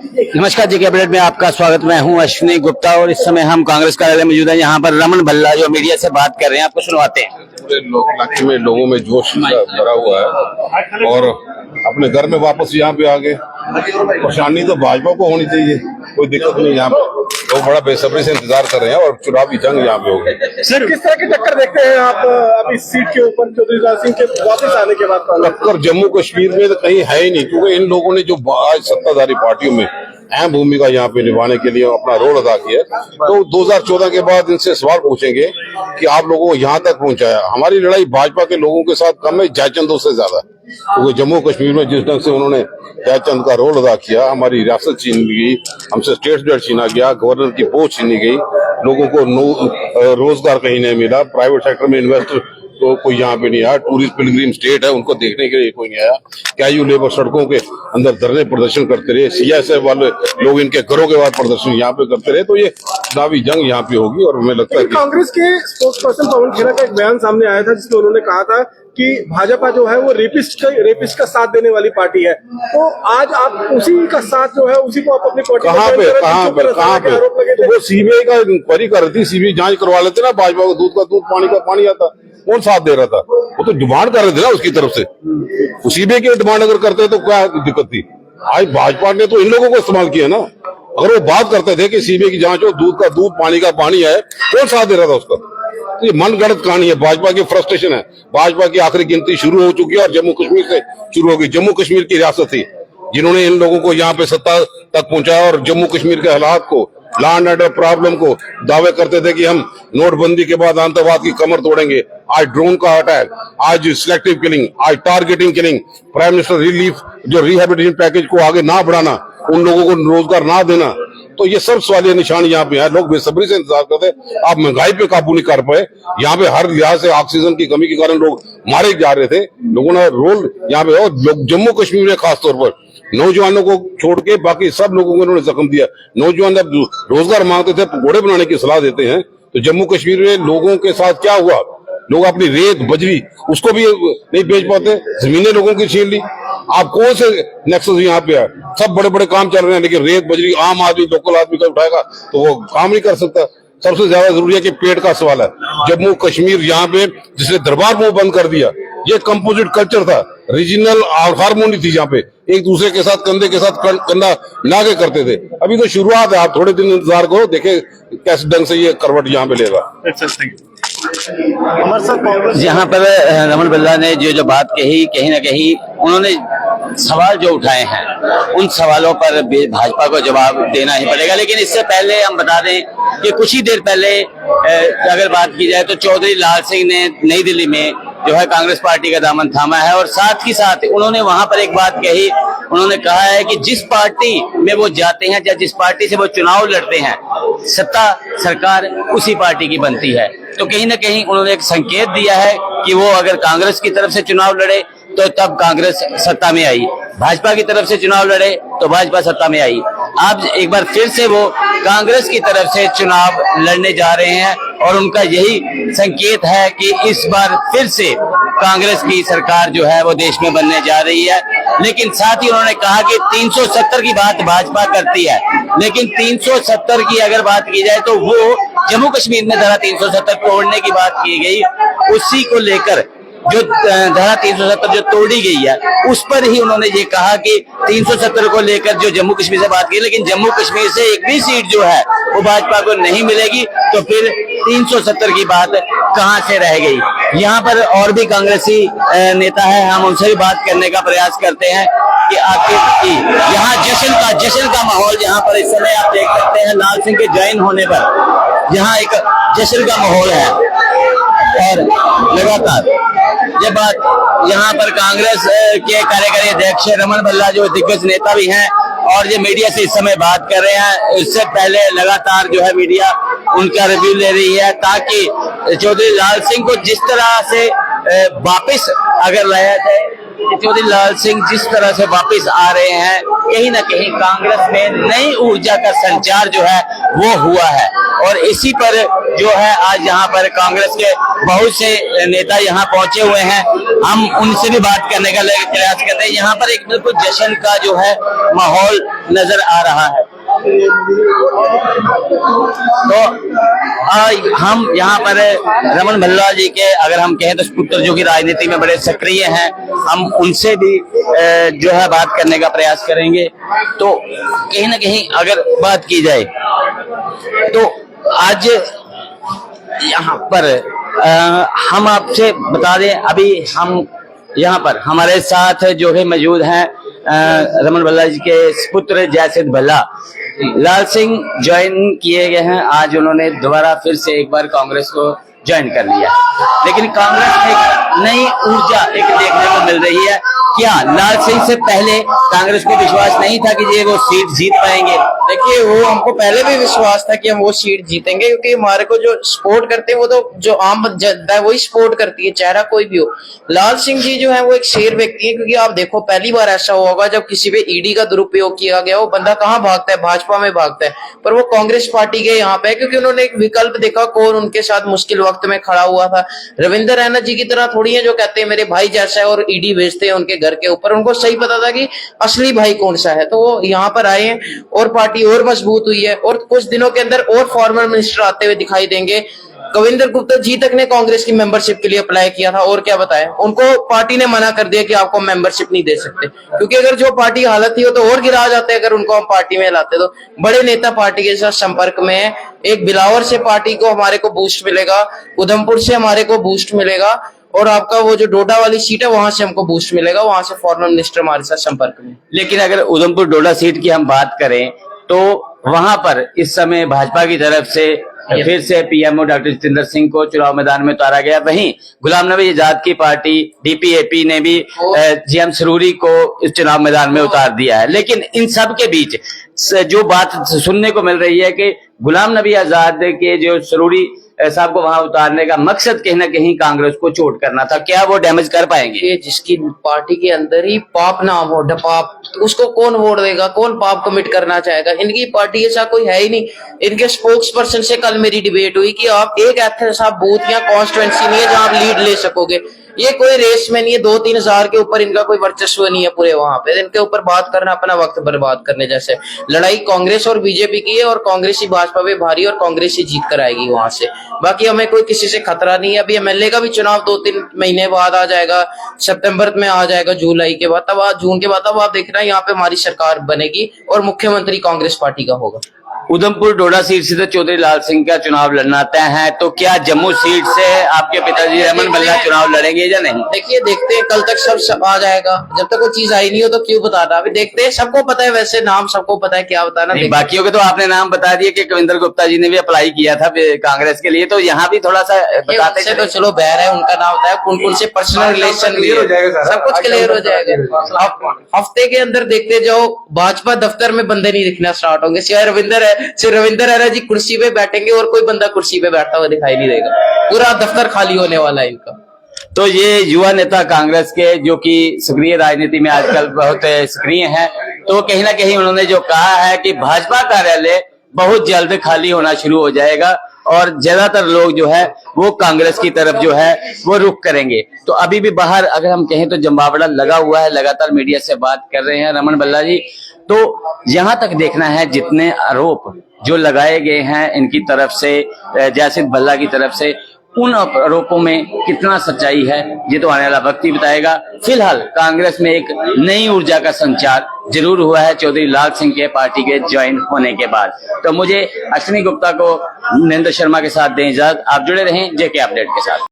नमस्कार जी, अपडेट में आपका स्वागत। मैं हूं अश्विनी गुप्ता और इस समय हम कांग्रेस कार्यालय में मौजूद हैं। यहाँ पर रमन भल्ला जो मीडिया से बात कर रहे हैं, आपको सुनवाते हैं। पूरे इलाके में लोगों में जोश भरा हुआ है और अपने घर में वापस यहाँ पे आ गए। परेशानी तो भाजपा को होनी चाहिए, कोई दिक्कत नहीं। यहाँ पे लोग बड़ा बेसब्री से इंतजार कर रहे हैं और चुनावी जंग यहाँ पे होगी। सर, किस तरह की टक्कर देखते हैं आप अभी सीट के ऊपर चौधरी लाल सिंह के वापस आने के बाद? टक्कर जम्मू कश्मीर में तो कहीं है ही नहीं, क्योंकि इन लोगों ने जो आज सत्ताधारी पार्टियों में अहम भूमिका यहाँ पे निभाने के लिए अपना रोल अदा किया, तो 2014 के बाद इनसे सवाल पूछेंगे कि आप लोगों को यहाँ तक पहुँचाया। हमारी लड़ाई भाजपा के लोगों के साथ कम है, जयचंदों से ज्यादा, क्योंकि जम्मू कश्मीर में जिस ढंग से उन्होंने जयचंद का रोल अदा किया, हमारी रियासत छीन ली गई, हमसे स्टेट बजट छीना गया, गवर्नर की पोस्ट छीनी गई, लोगों को रोजगार कहीं नहीं मिला, प्राइवेट सेक्टर में इन्वेस्टर तो कोई यहाँ पे नहीं आया, टूरिस्ट पिलग्रिम स्टेट है उनको देखने के लिए कोई नहीं आया। क्या यू लेबर सड़कों के अंदर धरने प्रदर्शन करते रहे, सीआईएसएफ वाले लोग इनके घरों के बाद प्रदर्शन यहाँ पे करते रहे, तो ये चुनावी जंग यहाँ पे होगी। और हमें लगता है कि कांग्रेस के स्पोक्स पर्सन पवन खेड़ा का एक बयान सामने आया था जिसमें उन्होंने कहा था कि भाजपा जो है वो रेपिस्ट का साथ देने वाली पार्टी है, तो आज आप उसी का साथ जो है उसी को आप अपनी पार्टी कहाँ पे वो सीबीआई का इंक्वायरी कर रही थी, सीबीआई जांच करवा लेते ना, भाजपा को दूध का दूध पानी का पानी आता, कौन साथ दे रहा था? वो तो डिमांड कर रहे थे ना उसकी तरफ से। सीबीआई की डिमांड अगर करते तो क्या दिक्कत थी? आज भाजपा ने तो इन लोगों को इस्तेमाल किया ना। अगर वो बात करते थे कि सीबीआई की जांच हो, दूध का दूध पानी का पानी है, कौन साथ दे रहा था उसका? तो ये मनगढ़ंत कहानी है, भाजपा की फ्रस्ट्रेशन है। भाजपा की आखिरी गिनती शुरू हो चुकी है और जम्मू कश्मीर से शुरू होगी। जम्मू कश्मीर की रियासत थी जिन्होंने इन लोगों को यहाँ पे सत्ता तक पहुंचाया और जम्मू कश्मीर के हालात को, लैंड ऑर्डर प्रॉब्लम को दावे करते थे कि हम नोटबंदी के बाद आतंकवाद की कमर तोड़ेंगे। आज ड्रोन का अटैक, आज सिलेक्टिव किलिंग, आज targeting killing, prime minister relief जो रिहेबिलिटेशन पैकेज को आगे ना बढ़ाना, उन लोगों को रोजगार ना देना, तो ये सब सवालिया निशान यहाँ पे है। लोग बेसब्री से इंतजार करते हैं। आप महंगाई पे काबू नहीं कर पाए। यहाँ पे हर लिहाज से ऑक्सीजन की कमी के कारण लोग मारे जा रहे थे। लोगों ने रोल यहाँ पे, और जम्मू कश्मीर में खासतौर पर नौजवानों को छोड़ के बाकी सब लोगों को उन्होंने जख्म दिया। नौजवान जब रोजगार मांगते थे, पकौड़े बनाने की सलाह देते हैं, तो जम्मू कश्मीर में लोगों के साथ क्या हुआ? लोग अपनी रेत बजरी उसको भी नहीं बेच पाते, जमीनें लोगों की छीन ली। आप कौन से नेक्सस यहाँ पे है? सब बड़े बड़े काम चल रहे हैं, लेकिन रेत बजरी आम आदमी, लोकल आदमी का उठाएगा तो वो काम नहीं कर सकता। सबसे ज्यादा जरूरी है कि पेट का सवाल है। जम्मू कश्मीर यहाँ पे जिसने दरबार मुंह बंद कर दिया, ये कंपोजिट कल्चर था, रीजनल हार्मोनी थी, जहाँ पे एक दूसरे के साथ कंधे के साथ कंधा मिला के करते थे। अभी तो शुरुआत है, आप थोड़े दिन इंतजार करो, देखे कैसे ढंग से ये करवट यहाँ पे लेगा। यहाँ पर रमन भल्ला ने जो बात कही, कहीं ना कहीं उन्होंने सवाल जो उठाए हैं, उन सवालों पर भाजपा को जवाब देना ही पड़ेगा। लेकिन इससे पहले हम बता दें कि कुछ ही देर पहले अगर बात की जाए तो चौधरी लाल सिंह ने नई दिल्ली में जो है कांग्रेस पार्टी का दामन थामा है और साथ ही साथ उन्होंने वहां पर एक बात कही। उन्होंने कहा है कि जिस पार्टी में वो जाते हैं या जिस पार्टी से वो चुनाव लड़ते हैं, सत्ता सरकार उसी पार्टी की बनती है। तो कहीं ना कहीं उन्होंने एक संकेत दिया है कि वो अगर कांग्रेस की तरफ से चुनाव लड़े तो तब कांग्रेस सत्ता में आई, भाजपा की तरफ से चुनाव लड़े तो भाजपा सत्ता में आई। अब एक बार फिर से वो कांग्रेस की तरफ से चुनाव लड़ने जा रहे हैं और उनका यही संकेत है कि इस बार फिर से कांग्रेस की सरकार जो है वो देश में बनने जा रही है। लेकिन साथ ही उन्होंने कहा कि 370 की बात भाजपा करती है, लेकिन 370 की अगर बात की जाए तो वो जम्मू कश्मीर में धारा 370 तोड़ने की बात की गई, उसी को लेकर जो धारा 370 जो तोड़ी गई है उस पर ही उन्होंने ये कहा कि 370 को लेकर जो जम्मू कश्मीर से बात की, लेकिन जम्मू कश्मीर से एक भी सीट जो है वो भाजपा को नहीं मिलेगी, तो फिर 370 की बात कहां से रह गई। यहाँ पर और भी कांग्रेसी नेता है, हम उनसे भी बात करने का प्रयास करते हैं कि आखिर यहाँ जश्न का माहौल यहाँ पर इस समय आप देख सकते हैं। लाल सिंह के ज्वाइन होने पर यहाँ एक जश्न का माहौल है और लगातार ये बात यहाँ पर कांग्रेस के कार्यकारी अध्यक्ष रमन भल्ला जो दिग्गज नेता भी हैं और ये मीडिया से इस समय बात कर रहे हैं, इससे पहले लगातार जो है मीडिया उनका रिव्यू ले रही है ताकि चौधरी लाल सिंह को जिस तरह से वापस अगर लाया जाए कि चौधरी लाल सिंह जिस तरह से वापस आ रहे हैं, कहीं ना कहीं कांग्रेस में नई ऊर्जा का संचार जो है वो हुआ है। और इसी पर जो है आज यहाँ पर कांग्रेस के बहुत से नेता यहाँ पहुंचे हुए हैं, हम उनसे भी बात करने का प्रयास करते हैं। यहाँ पर एक बिल्कुल जश्न का जो है माहौल नजर आ रहा है। तो हम यहाँ पर रमन भल्ला जी के अगर हम कहें तो पुत्र जो कि राजनीति में बड़े सक्रिय हैं, हम उनसे भी जो है बात करने का प्रयास करेंगे। तो कहीं ना कहीं अगर बात की जाए तो आज यहाँ पर हम आपसे बता दें, अभी हम यहाँ पर हमारे साथ जो है मौजूद हैं रमन भल्ला जी के पुत्र जयसिद्ध भल्ला। लाल सिंह ज्वाइन किए गए हैं, आज उन्होंने दोबारा फिर से एक बार कांग्रेस को ज्वाइन कर लिया, लेकिन कांग्रेस में एक नई ऊर्जा एक देखने को मिल रही है। क्या लाल सिंह से पहले कांग्रेस को विश्वास नहीं था कि ये वो सीट जीत पाएंगे? देखिए, वो हमको पहले भी विश्वास था कि हम वो सीट जीतेंगे, क्योंकि हमारे को जो सपोर्ट करते हैं वो तो जो आम जनता है वही सपोर्ट करती है, चेहरा कोई भी हो। लाल सिंह जी जो है वो एक शेर व्यक्ति है, क्योंकि आप देखो पहली बार ऐसा होगा जब किसी पे ईडी का दुरुपयोग किया गया, वो बंदा कहाँ भागता है, भाजपा में भागता है, पर वो कांग्रेस पार्टी के यहाँ पे है, क्योंकि उन्होंने एक विकल्प देखा कौन उनके साथ मुश्किल वक्त में खड़ा हुआ था। रविंद्र रैना जी की तरह थोड़ी है जो कहते हैं मेरे भाई जैसा है और ईडी भेजते हैं उनके घर के ऊपर। उनको सही पता था कि असली भाई कौन सा है, तो वो यहाँ पर आए हैं और पार्टी और मजबूत हुई है। और कुछ दिनों के अंदर और फॉर्मर मिनिस्टर आते हुए दिखाई देंगे। कविंदर गुप्ता जी तक ने कांग्रेस की मेंबरशिप के लिए अप्लाई किया था, और क्या बताएं, उनको पार्टी ने मना कर दिया कि आपको मेंबरशिप नहीं दे सकते, क्योंकि अगर जो पार्टी हालत थी वो तो और गिरा जाते अगर उनको हम पार्टी में लाते। तो बड़े नेता पार्टी के साथ संपर्क में है। एक बिलावर से पार्टी को हमारे को बूस्ट मिलेगा, उधमपुर से हमारे को बूस्ट मिलेगा, और आपका वो जो डोडा वाली सीट है वहां से हमको बूस्ट मिलेगा, वहां से फॉर्मर मिनिस्टर हमारे साथ संपर्क में। लेकिन अगर उधमपुर डोडा सीट की हम बात करें तो वहां पर इस समय भाजपा की तरफ से फिर से पीएमओ डॉक्टर जितेंद्र सिंह को चुनाव मैदान में उतारा गया। वहीं गुलाम नबी आजाद की पार्टी डीपीएपी ने भी जीएम सरूरी को इस चुनाव मैदान में उतार दिया है। लेकिन इन सब के बीच जो बात सुनने को मिल रही है कि गुलाम नबी आजाद के जो सरूरी साहब को वहां उतारने का मकसद कहीं ना कहीं कांग्रेस को चोट करना था, क्या वो डैमेज कर पाएंगे? जिसकी पार्टी के अंदर ही पाप नाम हो, पाप, उसको कौन वोट देगा, कौन पाप कमिट करना चाहेगा? इनकी पार्टी ऐसा कोई है ही नहीं। इनके स्पोक्स पर्सन से कल मेरी डिबेट हुई कि आप एक ऐसा बूथ या कॉन्स्टिट्यूएंसी नहीं है जहां आप लीड ले सकोगे। ये कोई रेस में नहीं है, 2-3 हजार के ऊपर इनका कोई वर्चस्व नहीं है पूरे वहां पे। इनके ऊपर बात करना अपना वक्त बर्बाद करने जैसे। लड़ाई कांग्रेस और बीजेपी की है, और कांग्रेस ही भाजपा पे भारी, और कांग्रेस ही जीत कर आएगी वहां से। बाकी हमें कोई किसी से खतरा नहीं है। अभी एमएलए का भी चुनाव 2-3 महीने बाद आ जाएगा, सितंबर में आ जाएगा, जुलाई के बाद, तब जून के बाद, तब आप देखना यहाँ पे हमारी सरकार बनेगी और मुख्यमंत्री कांग्रेस पार्टी का होगा। उधमपुर डोडा सीट से तो चौधरी लाल सिंह का चुनाव लड़ना तय है, तो क्या जम्मू सीट से आपके पिताजी रमन भल्ला चुनाव लड़ेंगे या नहीं? देखिए, देखते हैं, कल तक सब आ जाएगा। जब तक कोई चीज आई नहीं हो तो क्यों बताना, अभी देखते हैं। सबको पता है, वैसे नाम सबको पता है, क्या बताना। बाकियों के तो आपने नाम बता दिए कि कविंदर गुप्ता जी ने भी अप्लाई किया था कांग्रेस के लिए, तो यहाँ भी थोड़ा सा बताते तो चलो बहर है, उनका नाम बताया, कौन से पर्सनल रिलेशन सब कुछ क्लियर हो जाएगा। हफ्ते के अंदर देखते जाओ, भाजपा दफ्तर में बंदे नहीं दिखना स्टार्ट होंगे, सिवाय रविंद्र रैना जी कुर्सी पे बैठेंगे और कोई बंदा कुर्सी पे बैठा हुआ दिखाई नहीं देगा। पूरा दफ्तर खाली होने वाला है इनका। तो ये युवा नेता कांग्रेस के जो कि सक्रिय राजनीति में आजकल बहुत सक्रिय हैं, तो कहीं ना कहीं उन्होंने जो कहा है कि भाजपा कार्यालय बहुत जल्द खाली होना शुरू हो जाएगा और ज्यादातर लोग जो है वो कांग्रेस की तरफ जो है वो रुख करेंगे। तो अभी भी बाहर अगर हम कहें तो जमावड़ा लगा हुआ है, लगातार मीडिया से बात कर रहे हैं रमन भल्ला जी। तो यहाँ तक देखना है जितने आरोप जो लगाए गए हैं इनकी तरफ से, जयसिद्ध भल्ला की तरफ से, उन आरोपों में कितना सच्चाई है ये तो आने वाला वक्त ही बताएगा। फिलहाल कांग्रेस में एक नई ऊर्जा का संचार जरूर हुआ है चौधरी लाल सिंह के पार्टी के ज्वाइन होने के बाद। तो मुझे अश्विनी गुप्ता को नरेंद्र शर्मा के साथ दें इजाजत। आप जुड़े रहें जेके अपडेट के साथ।